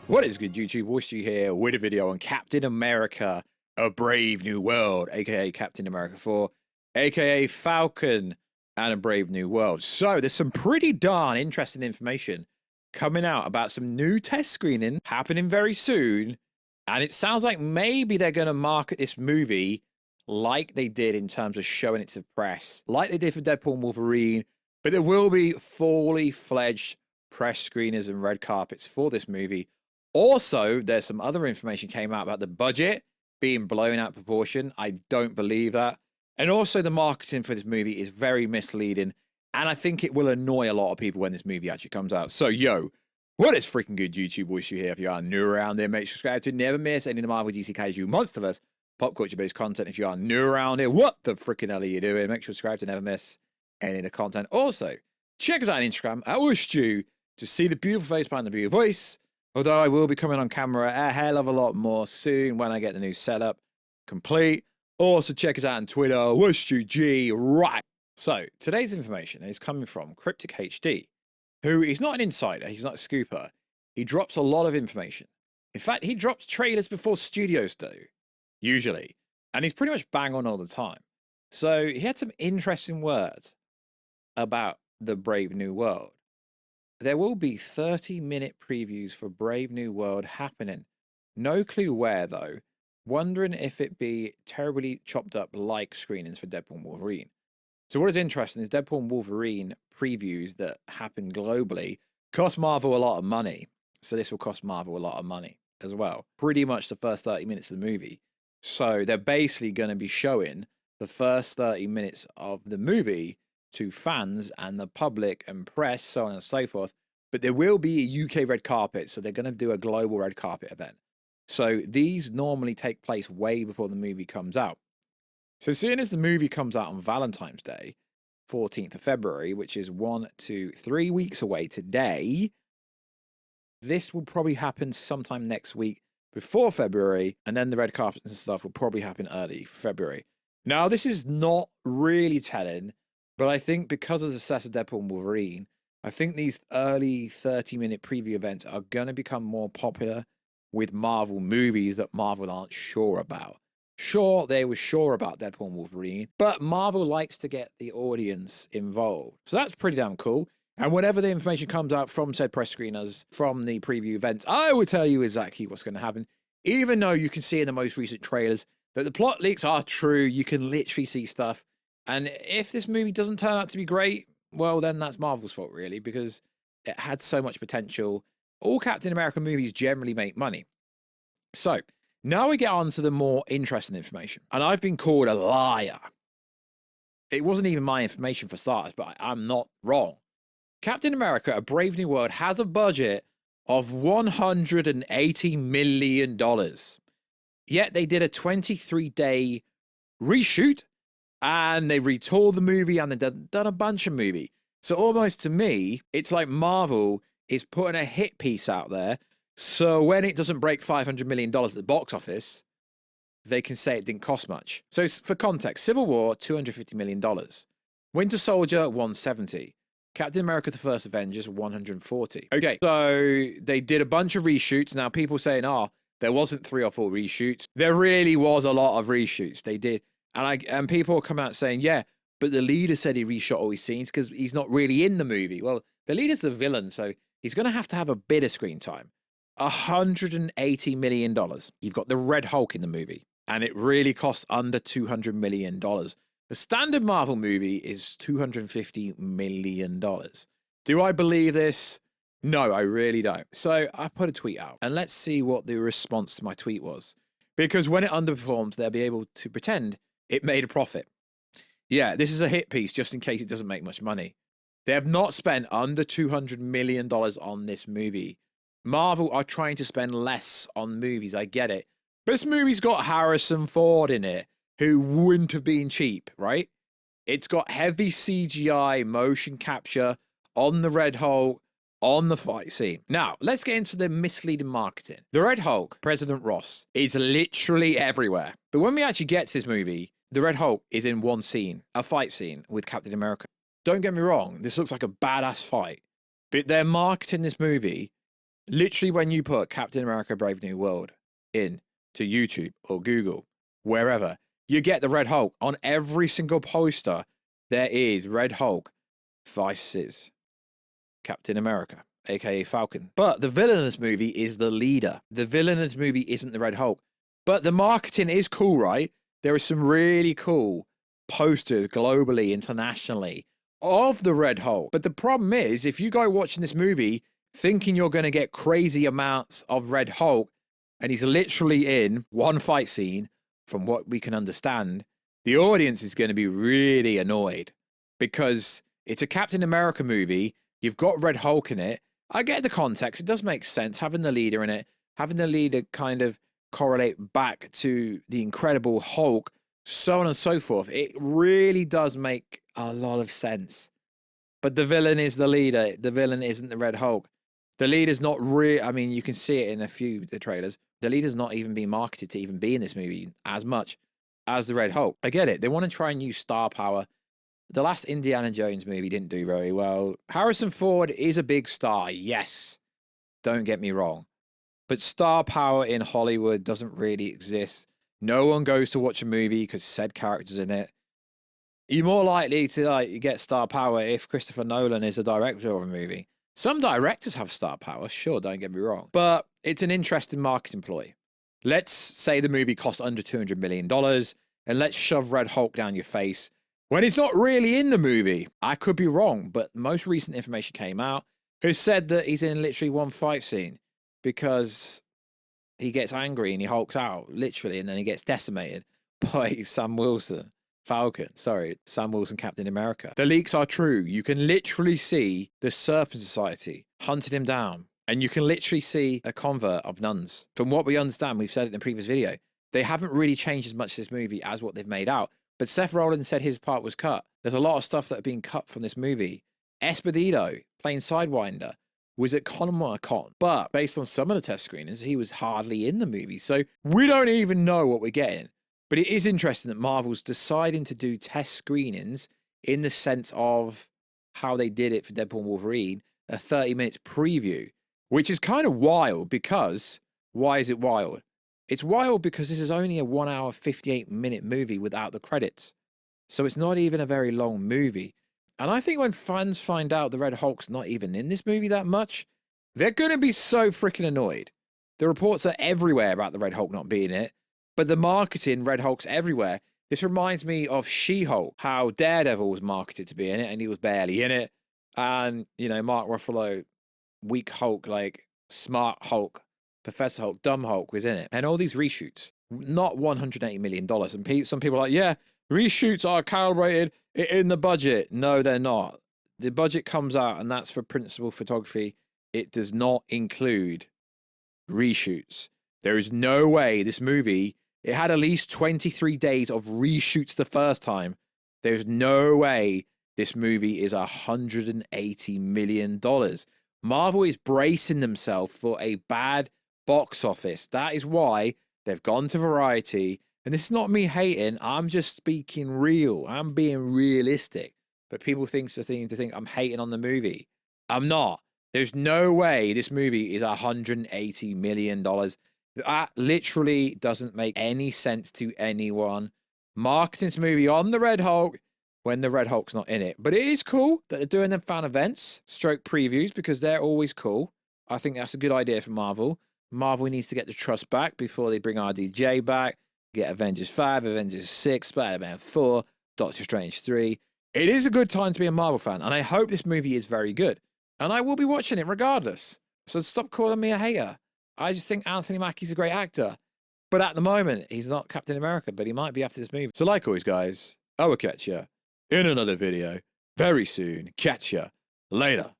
What is good, YouTube? Wishu here with a video on Captain America, A Brave New World, aka Captain America 4, aka Falcon and A Brave New World. So there's some pretty darn interesting information coming out about some new test screening happening very soon. And it sounds like maybe they're going to market this movie like they did in terms of showing it to the press, like they did for Deadpool and Wolverine. But there will be fully fledged press screeners and red carpets for this movie. Also, there's some other information came out about the budget being blown out of proportion. I don't believe that. And also the marketing for this movie is very misleading. And I think it will annoy a lot of people when this movie actually comes out. So, yo, what is freaking good, YouTube? Wishu here. If you are new around there, make sure to subscribe to never miss any of the Marvel, DC, Kaiju, Monsterverse, pop culture-based content. If you are new around here, what the freaking hell are you doing? Make sure to subscribe to never miss any of the content. Also, check us out on Instagram at Wishu to see the beautiful face behind the beautiful voice. Although I will be coming on camera a hell of a lot more soon when I get the new setup complete. Also, check us out on Twitter, WishUG, right. So, today's information is coming from Cryptic HD, who is not an insider, he's not a scooper. He drops a lot of information. In fact, he drops trailers before studios do, usually. And he's pretty much bang on all the time. So, he had some interesting words about the Brave New World. There will be 30-minute previews for Brave New World happening. No clue where, though. Wondering if it be terribly chopped up like screenings for Deadpool and Wolverine. So what is interesting is Deadpool and Wolverine previews that happen globally cost Marvel a lot of money. So this will cost Marvel a lot of money as well. Pretty much the first 30 minutes of the movie. So they're basically going to be showing the first 30 minutes of the movie to fans and the public and press, so on and so forth. But there will be a UK red carpet, so they're going to do a global red carpet event. So these normally take place way before the movie comes out. So seeing as the movie comes out on Valentine's Day, 14th of February, which is 1 to 3 weeks away today, this will probably happen sometime next week before February, and then the red carpet and stuff will probably happen early February. Now, this is not really telling, but I think because of the success of Deadpool and Wolverine, I think these early 30-minute preview events are going to become more popular with Marvel movies that Marvel aren't sure about. Sure, they were sure about Deadpool and Wolverine, but Marvel likes to get the audience involved. So that's pretty damn cool. And whenever the information comes out from said press screeners, from the preview events, I will tell you exactly what's going to happen. Even though you can see in the most recent trailers that the plot leaks are true, you can literally see stuff. And if this movie doesn't turn out to be great, well, then that's Marvel's fault, really, because it had so much potential. All Captain America movies generally make money. So, now we get on to the more interesting information. And I've been called a liar. It wasn't even my information for starters, but I'm not wrong. Captain America, A Brave New World has a budget of $180 million. Yet they did a 23-day reshoot, and they retoured the movie, and they've done a bunch of movie. So almost to me, it's like Marvel is putting a hit piece out there, so when it doesn't break $500 million at the box office, they can say it didn't cost much. So for context, Civil War, $250 million. Winter Soldier, $170. Captain America, The First Avengers, $140. Okay, so they did a bunch of reshoots. Now people saying, oh, there wasn't 3 or 4 reshoots. There really was a lot of reshoots. They did. And people are coming out saying, yeah, but the leader said he reshot all his scenes because he's not really in the movie. Well, the leader's the villain, so he's going to have a bit of screen time. $180 million. You've got the Red Hulk in the movie, and it really costs under $200 million. The standard Marvel movie is $250 million. Do I believe this? No, I really don't. So I put a tweet out, and let's see what the response to my tweet was. Because when it underperforms, they'll be able to pretend it made a profit. Yeah, this is a hit piece just in case it doesn't make much money. They have not spent under $200 million on this movie. Marvel are trying to spend less on movies, I get it. But this movie's got Harrison Ford in it, who wouldn't have been cheap, right? It's got heavy CGI motion capture on the Red Hulk, on the fight scene. Now, let's get into the misleading marketing. The Red Hulk, President Ross, is literally everywhere. But when we actually get to this movie, the Red Hulk is in one scene, a fight scene with Captain America. Don't get me wrong, this looks like a badass fight. But they're marketing this movie Literally, when you put Captain America Brave New World in to YouTube or Google, wherever, you get the Red Hulk. On every single poster, there is Red Hulk versus Captain America, aka Falcon. But the villain in this movie is the leader. The villain in this movie isn't the Red Hulk. But the marketing is cool, right? There are some really cool posters globally, internationally, of the Red Hulk. But the problem is, if you go watching this movie thinking you're going to get crazy amounts of Red Hulk, and he's literally in one fight scene, from what we can understand, the audience is going to be really annoyed because it's a Captain America movie. You've got Red Hulk in it. I get the context. It does make sense having the leader in it, having the leader kind of correlate back to the Incredible Hulk, so on and so forth. It really does make a lot of sense. But the villain is the leader. The villain isn't the Red Hulk. The leader's not real. I mean, you can see it in a few of the trailers. The leader's not even being marketed to even be in this movie as much as the Red Hulk. I get it. They want to try and use star power. The last Indiana Jones movie didn't do very well. Harrison Ford is a big star, yes. Don't get me wrong. But star power in Hollywood doesn't really exist. No one goes to watch a movie because said character's in it. You're more likely to get star power if Christopher Nolan is a director of a movie. Some directors have star power, sure, don't get me wrong. But it's an interesting marketing ploy. Let's say the movie costs under $200 million, and let's shove Red Hulk down your face when he's not really in the movie. I could be wrong, but most recent information came out who said that he's in literally one fight scene because he gets angry and he hulks out, literally, and then he gets decimated by Sam Wilson. Sam Wilson, Captain America. The leaks are true. You can literally see the Serpent Society hunting him down. And you can literally see a convert of nuns. From what we understand, we've said it in the previous video, they haven't really changed as much this movie as what they've made out. But Seth Rollins said his part was cut. There's a lot of stuff that have been cut from this movie. Esposito, playing Sidewinder, was at Comic-Con. But based on some of the test screenings, he was hardly in the movie. So we don't even know what we're getting. But it is interesting that Marvel's deciding to do test screenings in the sense of how they did it for Deadpool and Wolverine, a 30 minutes preview, which is kind of wild because, why is it wild? It's wild because this is only a 1 hour, 58-minute movie without the credits. So it's not even a very long movie. And I think when fans find out the Red Hulk's not even in this movie that much, they're going to be so freaking annoyed. The reports are everywhere about the Red Hulk not being in it. But the marketing, Red Hulk's everywhere. This reminds me of She-Hulk, how Daredevil was marketed to be in it, and he was barely in it. And, you know, Mark Ruffalo, weak Hulk, like smart Hulk, Professor Hulk, dumb Hulk was in it. And all these reshoots, not $180 million. And some people are like, yeah, reshoots are calibrated in the budget. No, they're not. The budget comes out, and that's for principal photography. It does not include reshoots. There is no way this movie... It had at least 23 days of reshoots the first time. There's no way this movie is $180 million. Marvel is bracing themselves for a bad box office. That is why they've gone to Variety. And this is not me hating. I'm just speaking real. I'm being realistic. But people seem to think I'm hating on the movie. I'm not. There's no way this movie is $180 million. That literally doesn't make any sense to anyone. Marketing this movie on the Red Hulk when the Red Hulk's not in it. But it is cool that they're doing them fan events, stroke previews, because they're always cool. I think that's a good idea for Marvel. Marvel needs to get the trust back before they bring RDJ back, get Avengers 5, Avengers 6, Spider-Man 4, Doctor Strange 3. It is a good time to be a Marvel fan, and I hope this movie is very good. And I will be watching it regardless. So stop calling me a hater. I just think Anthony Mackie's a great actor. But at the moment, he's not Captain America, but he might be after this movie. So like always, guys, I will catch ya in another video very soon. Catch ya later.